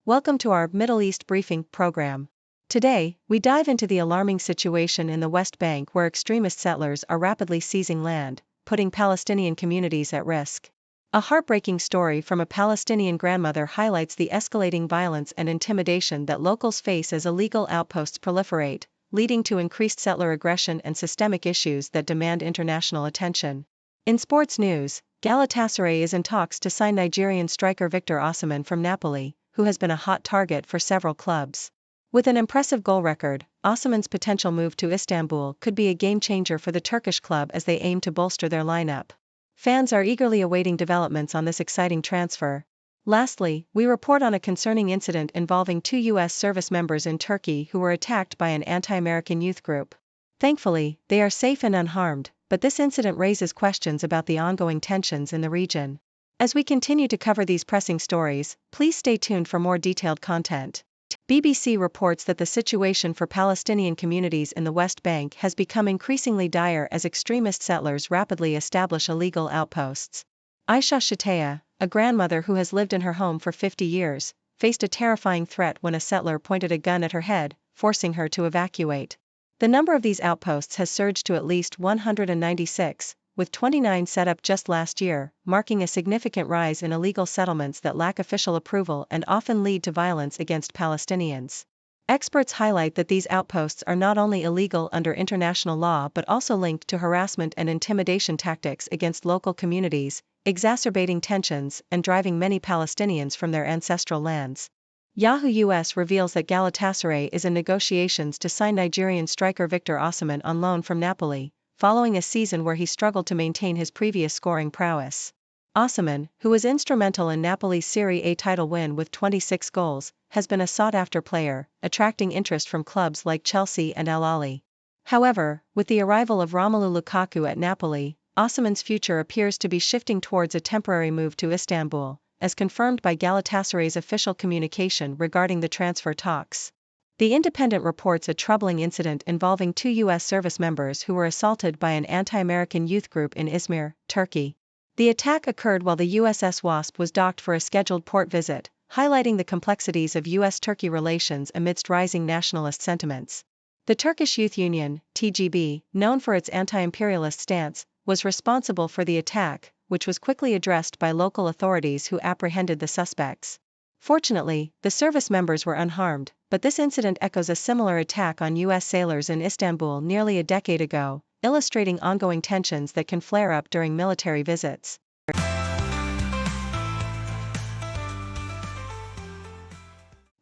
Welcome to our Middle East Briefing program. Today, we dive into the alarming situation in the West Bank where extremist settlers are rapidly seizing land, putting Palestinian communities at risk. A heartbreaking story from a Palestinian grandmother highlights the escalating violence and intimidation that locals face as illegal outposts proliferate, leading to increased settler aggression and systemic issues that demand international attention. In sports news, Galatasaray is in talks to sign Nigerian striker Victor Osimhen from Napoli, who has been a hot target for several clubs. With an impressive goal record, Osimhen's potential move to Istanbul could be a game-changer for the Turkish club as they aim to bolster their lineup. Fans are eagerly awaiting developments on this exciting transfer. Lastly, we report on a concerning incident involving two U.S. service members in Turkey who were attacked by an anti-American youth group. Thankfully, they are safe and unharmed, but this incident raises questions about the ongoing tensions in the region. As we continue to cover these pressing stories, please stay tuned for more detailed content. BBC reports that the situation for Palestinian communities in the West Bank has become increasingly dire as extremist settlers rapidly establish illegal outposts. Aisha Shatea, a grandmother who has lived in her home for 50 years, faced a terrifying threat when a settler pointed a gun at her head, forcing her to evacuate. The number of these outposts has surged to at least 196, with 29 set up just last year, marking a significant rise in illegal settlements that lack official approval and often lead to violence against Palestinians. Experts highlight that these outposts are not only illegal under international law but also linked to harassment and intimidation tactics against local communities, exacerbating tensions and driving many Palestinians from their ancestral lands. Yahoo US reveals that Galatasaray is in negotiations to sign Nigerian striker Victor Osimhen on loan from Napoli, following a season where he struggled to maintain his previous scoring prowess. Osimhen, who was instrumental in Napoli's Serie A title win with 26 goals, has been a sought-after player, attracting interest from clubs like Chelsea and Al Ahly. However, with the arrival of Romelu Lukaku at Napoli, Osimhen's future appears to be shifting towards a temporary move to Istanbul, as confirmed by Galatasaray's official communication regarding the transfer talks. The Independent reports a troubling incident involving two U.S. service members who were assaulted by an anti-American youth group in Izmir, Turkey. The attack occurred while the USS Wasp was docked for a scheduled port visit, highlighting the complexities of U.S.-Turkey relations amidst rising nationalist sentiments. The Turkish Youth Union, TGB, known for its anti-imperialist stance, was responsible for the attack, which was quickly addressed by local authorities who apprehended the suspects. Fortunately, the service members were unharmed, but this incident echoes a similar attack on U.S. sailors in Istanbul nearly a decade ago, illustrating ongoing tensions that can flare up during military visits.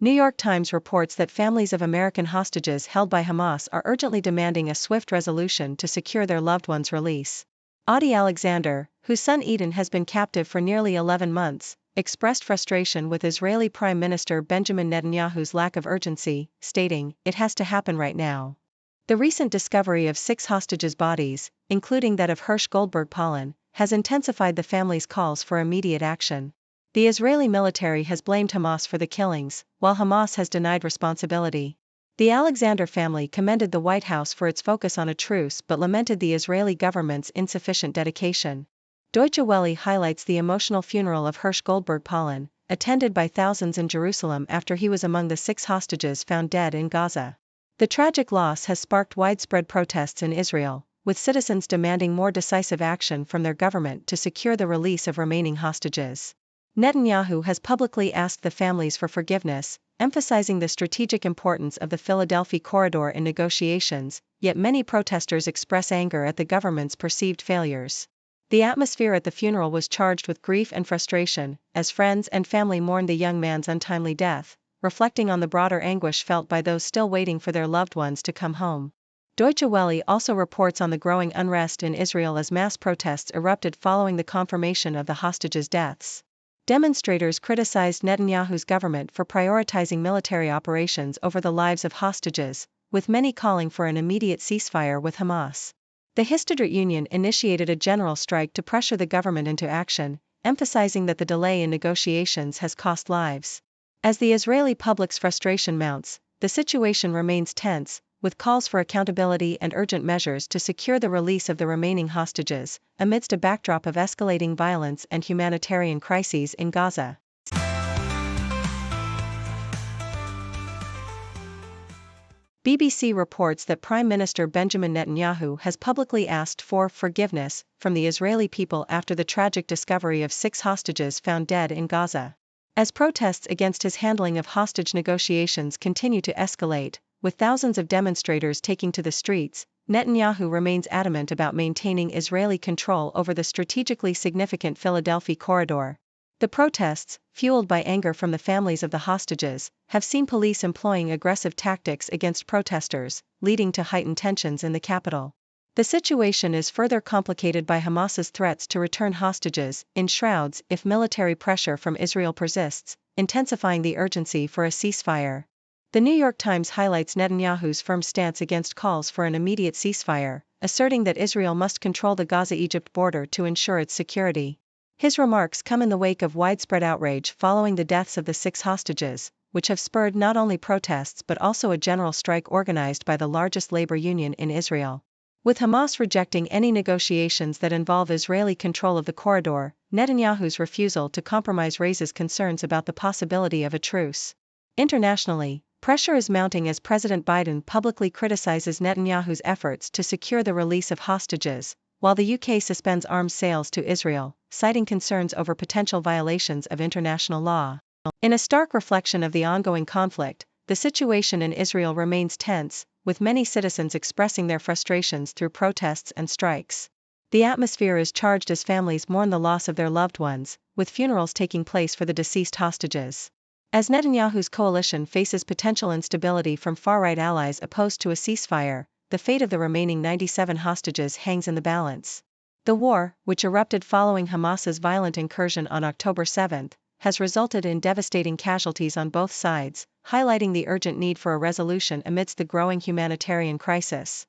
New York Times reports that families of American hostages held by Hamas are urgently demanding a swift resolution to secure their loved ones' release. Adi Alexander, whose son Eden has been captive for nearly 11 months, expressed frustration with Israeli Prime Minister Benjamin Netanyahu's lack of urgency, stating, "It has to happen right now." The recent discovery of 6 hostages' bodies, including that of Hirsch Goldberg Pollen, has intensified the family's calls for immediate action. The Israeli military has blamed Hamas for the killings, while Hamas has denied responsibility. The Alexander family commended the White House for its focus on a truce but lamented the Israeli government's insufficient dedication. Deutsche Welle highlights the emotional funeral of Hirsch Goldberg Pollen, attended by thousands in Jerusalem after he was among the 6 hostages found dead in Gaza. The tragic loss has sparked widespread protests in Israel, with citizens demanding more decisive action from their government to secure the release of remaining hostages. Netanyahu has publicly asked the families for forgiveness, emphasizing the strategic importance of the Philadelphia corridor in negotiations, yet many protesters express anger at the government's perceived failures. The atmosphere at the funeral was charged with grief and frustration, as friends and family mourned the young man's untimely death, reflecting on the broader anguish felt by those still waiting for their loved ones to come home. Deutsche Welle also reports on the growing unrest in Israel as mass protests erupted following the confirmation of the hostages' deaths. Demonstrators criticized Netanyahu's government for prioritizing military operations over the lives of hostages, with many calling for an immediate ceasefire with Hamas. The Histadrut Union initiated a general strike to pressure the government into action, emphasizing that the delay in negotiations has cost lives. As the Israeli public's frustration mounts, the situation remains tense, with calls for accountability and urgent measures to secure the release of the remaining hostages, amidst a backdrop of escalating violence and humanitarian crises in Gaza. BBC reports that Prime Minister Benjamin Netanyahu has publicly asked for forgiveness from the Israeli people after the tragic discovery of 6 hostages found dead in Gaza. As protests against his handling of hostage negotiations continue to escalate, with thousands of demonstrators taking to the streets, Netanyahu remains adamant about maintaining Israeli control over the strategically significant Philadelphia corridor. The protests, fueled by anger from the families of the hostages, have seen police employing aggressive tactics against protesters, leading to heightened tensions in the capital. The situation is further complicated by Hamas's threats to return hostages in shrouds if military pressure from Israel persists, intensifying the urgency for a ceasefire. The New York Times highlights Netanyahu's firm stance against calls for an immediate ceasefire, asserting that Israel must control the Gaza-Egypt border to ensure its security. His remarks come in the wake of widespread outrage following the deaths of the 6 hostages, which have spurred not only protests but also a general strike organized by the largest labor union in Israel. With Hamas rejecting any negotiations that involve Israeli control of the corridor, Netanyahu's refusal to compromise raises concerns about the possibility of a truce. Internationally, pressure is mounting as President Biden publicly criticizes Netanyahu's efforts to secure the release of hostages, while the UK suspends arms sales to Israel, citing concerns over potential violations of international law. In a stark reflection of the ongoing conflict, the situation in Israel remains tense, with many citizens expressing their frustrations through protests and strikes. The atmosphere is charged as families mourn the loss of their loved ones, with funerals taking place for the deceased hostages. As Netanyahu's coalition faces potential instability from far-right allies opposed to a ceasefire, the fate of the remaining 97 hostages hangs in the balance. The war, which erupted following Hamas's violent incursion on October 7, has resulted in devastating casualties on both sides, highlighting the urgent need for a resolution amidst the growing humanitarian crisis.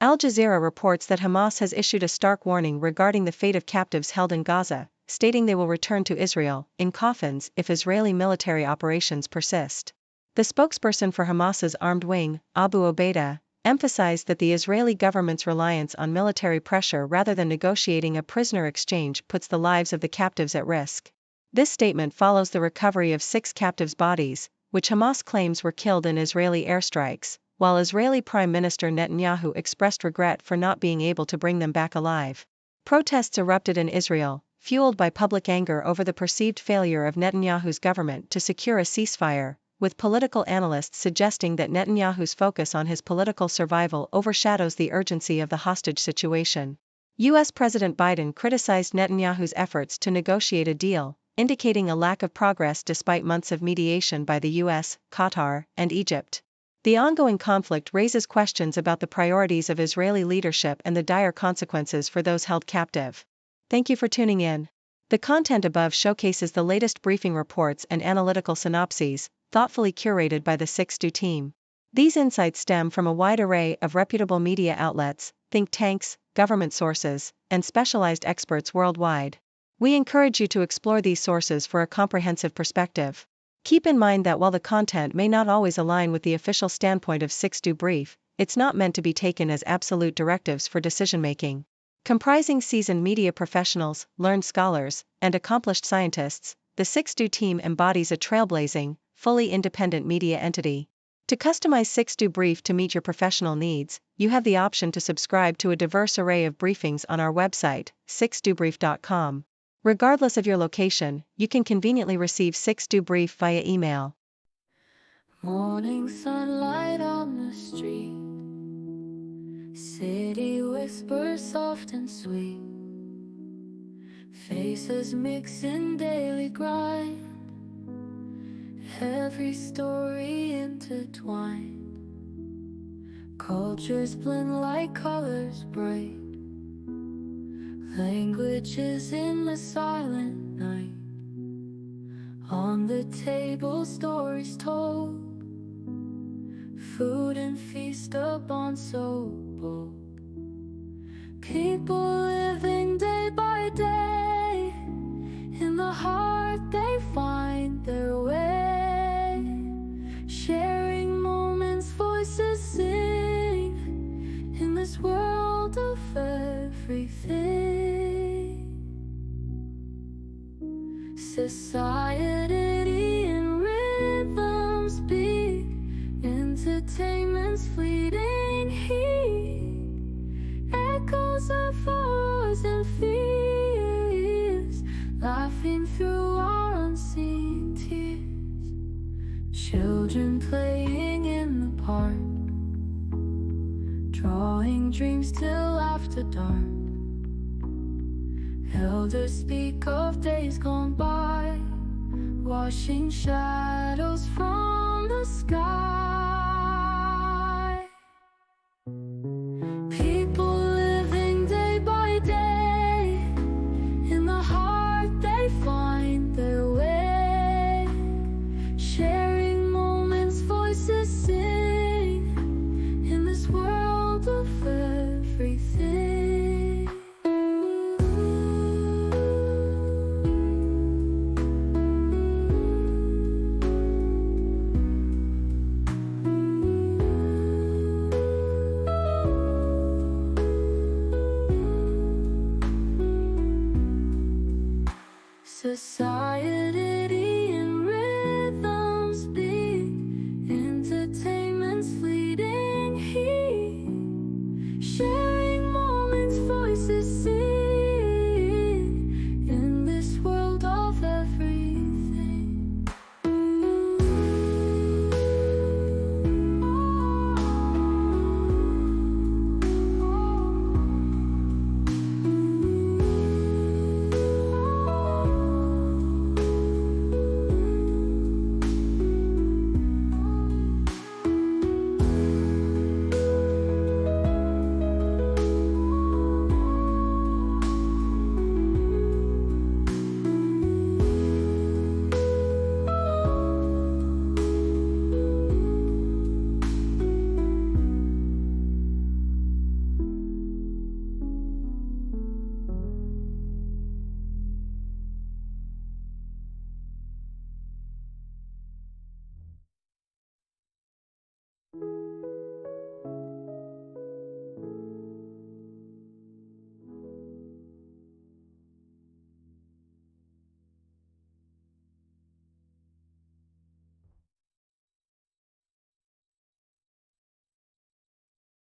Al Jazeera reports that Hamas has issued a stark warning regarding the fate of captives held in Gaza, stating they will return to Israel in coffins if Israeli military operations persist. The spokesperson for Hamas's armed wing, Abu Obaida, emphasized that the Israeli government's reliance on military pressure rather than negotiating a prisoner exchange puts the lives of the captives at risk. This statement follows the recovery of 6 captives' bodies, which Hamas claims were killed in Israeli airstrikes, while Israeli Prime Minister Netanyahu expressed regret for not being able to bring them back alive. Protests erupted in Israel, fueled by public anger over the perceived failure of Netanyahu's government to secure a ceasefire, with political analysts suggesting that Netanyahu's focus on his political survival overshadows the urgency of the hostage situation. U.S. President Biden criticized Netanyahu's efforts to negotiate a deal, indicating a lack of progress despite months of mediation by the U.S., Qatar, and Egypt. The ongoing conflict raises questions about the priorities of Israeli leadership and the dire consequences for those held captive. Thank you for tuning in. The content above showcases the latest briefing reports and analytical synopses, thoughtfully curated by the 6Do team. These insights stem from a wide array of reputable media outlets, think tanks, government sources, and specialized experts worldwide. We encourage you to explore these sources for a comprehensive perspective. Keep in mind that while the content may not always align with the official standpoint of 6Do Brief, it's not meant to be taken as absolute directives for decision-making. Comprising seasoned media professionals, learned scholars, and accomplished scientists, the 6Do team embodies a trailblazing, fully independent media entity. To customize 6Do Brief to meet your professional needs, you have the option to subscribe to a diverse array of briefings on our website, 6dobrief.com. Regardless of your location, you can conveniently receive 6Do Brief via email. Morning sunlight on the street, city whispers soft and sweet, faces mix in daily grind, every story intertwined, cultures blend like colors bright, languages in the silent night, on the table stories told, food and feast upon so bold, people living day by day, in the heart they find their way, sharing moments, voices sing, in this world of everything. Society Children playing in the park, drawing dreams till after dark. Elders speak of days gone by, washing shadows from